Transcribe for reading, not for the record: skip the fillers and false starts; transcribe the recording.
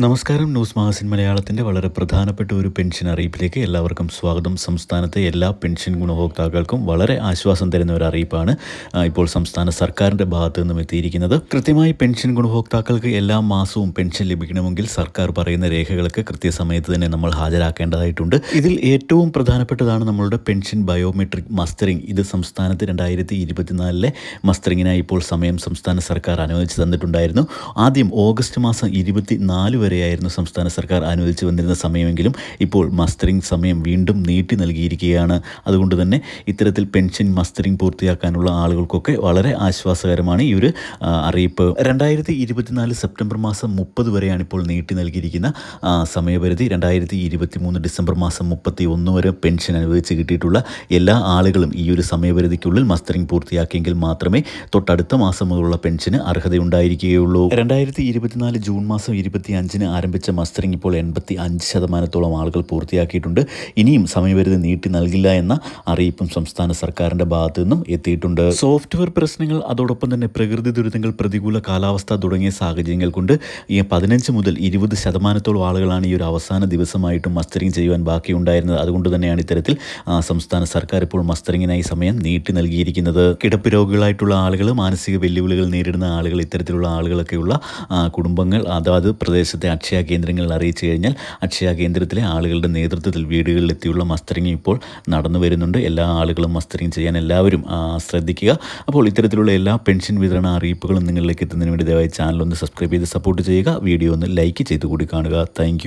നമസ്കാരം. News magazine മലയാളത്തിൻ്റെ വളരെ പ്രധാനപ്പെട്ട ഒരു പെൻഷൻ അറിയിപ്പിലേക്ക് എല്ലാവർക്കും സ്വാഗതം. സംസ്ഥാനത്തെ എല്ലാ പെൻഷൻ ഗുണഭോക്താക്കൾക്കും വളരെ ആശ്വാസം തരുന്ന ഒരു അറിയിപ്പാണ് ഇപ്പോൾ സംസ്ഥാന സർക്കാരിൻ്റെ ഭാഗത്തു നിന്നും എത്തിയിരിക്കുന്നത്. കൃത്യമായി പെൻഷൻ ഗുണഭോക്താക്കൾക്ക് എല്ലാ മാസവും പെൻഷൻ ലഭിക്കണമെങ്കിൽ സർക്കാർ പറയുന്ന രേഖകളൊക്കെ കൃത്യസമയത്ത് തന്നെ നമ്മൾ ഹാജരാക്കേണ്ടതായിട്ടുണ്ട്. ഇതിൽ ഏറ്റവും പ്രധാനപ്പെട്ടതാണ് നമ്മളുടെ പെൻഷൻ ബയോമെട്രിക് മസ്റ്ററിംഗ്. ഇത് സംസ്ഥാനത്ത് 2024 മസ്റ്ററിങ്ങിനായി ഇപ്പോൾ സമയം സംസ്ഥാന സർക്കാർ അനുവദിച്ചു തന്നിട്ടുണ്ടായിരുന്നു. ആദ്യം ഓഗസ്റ്റ് മാസം 24 വരെയായിരുന്നു സംസ്ഥാന സർക്കാർ അനുവദിച്ചു വന്നിരുന്ന സമയമെങ്കിലും ഇപ്പോൾ മസ്റ്ററിംഗ് സമയം വീണ്ടും നീട്ടി നൽകിയിരിക്കുകയാണ്. അതുകൊണ്ട് തന്നെ ഇത്തരത്തിൽ പെൻഷൻ മസ്റ്ററിംഗ് പൂർത്തിയാക്കാനുള്ള ആളുകൾക്കൊക്കെ വളരെ ആശ്വാസകരമാണ് ഈ ഒരു അറിയിപ്പ്. 2024 സെപ്റ്റംബർ മാസം 30 വരെയാണ് ഇപ്പോൾ നീട്ടി നൽകിയിരിക്കുന്ന സമയപരിധി. 2023 ഡിസംബർ മാസം 31 വരെ പെൻഷൻ അനുവദിച്ച് കിട്ടിയിട്ടുള്ള എല്ലാ ആളുകളും ഈ ഒരു സമയപരിധിക്കുള്ളിൽ മസ്റ്ററിംഗ് പൂർത്തിയാക്കിയെങ്കിൽ മാത്രമേ തൊട്ടടുത്ത മാസം മുതലുള്ള പെൻഷന് അർഹതയുണ്ടായിരിക്കുകയുള്ളൂ. 2024 ജൂൺ മാസം 25 ആരംഭിച്ച മസ്റ്ററിംഗ് ഇപ്പോൾ 85% ആളുകൾ പൂർത്തിയാക്കിയിട്ടുണ്ട്. ഇനിയും സമയപരിധി നീട്ടി നൽകില്ല എന്ന അറിയിപ്പും സംസ്ഥാന സർക്കാരിൻ്റെ ഭാഗത്തു നിന്നും എത്തിയിട്ടുണ്ട്. സോഫ്റ്റ്വെയർ പ്രശ്നങ്ങൾ, അതോടൊപ്പം തന്നെ പ്രകൃതി ദുരിതങ്ങൾ, പ്രതികൂല കാലാവസ്ഥ തുടങ്ങിയ സാഹചര്യങ്ങൾ കൊണ്ട് ഈ 15 മുതൽ 20% ആളുകളാണ് ഈ ഒരു അവസാന ദിവസമായിട്ടും മസ്റ്ററിംഗ് ചെയ്യുവാൻ ബാക്കിയുണ്ടായിരുന്നത്. അതുകൊണ്ട് തന്നെയാണ് ഇത്തരത്തിൽ സംസ്ഥാന സർക്കാർ ഇപ്പോൾ മസ്റ്ററിങ്ങിനായി സമയം നീട്ടി നൽകിയിരിക്കുന്നത്. കിടപ്പ് രോഗികളായിട്ടുള്ള ആളുകൾ, മാനസിക വെല്ലുവിളികൾ നേരിടുന്ന ആളുകൾ, ഇത്തരത്തിലുള്ള ആളുകളൊക്കെയുള്ള കുടുംബങ്ങൾ അതാത് പ്രദേശത്തെ അക്ഷയ കേന്ദ്രങ്ങളിൽ അറിയിച്ചു കഴിഞ്ഞാൽ അക്ഷയ കേന്ദ്രത്തിലെ ആളുകളുടെ നേതൃത്വത്തിൽ വീടുകളിലെത്തിയുള്ള മസ്റ്ററിംഗ് ഇപ്പോൾ നടന്നു വരുന്നുണ്ട്. എല്ലാ ആളുകളും മസ്റ്ററിംഗ് ചെയ്യാൻ എല്ലാവരും ശ്രദ്ധിക്കുക. അപ്പോൾ ഇത്തരത്തിലുള്ള എല്ലാ പെൻഷൻ വിതരണ അറിയിപ്പുകളും നിങ്ങളിലേക്ക് എത്തുന്നതിന് വേണ്ടി ദയവായി ചാനൽ ഒന്ന് സബ്സ്ക്രൈബ് ചെയ്ത് സപ്പോർട്ട് ചെയ്യുക. വീഡിയോ ഒന്ന് ലൈക്ക് ചെയ്ത് കൂടി കാണുക. താങ്ക്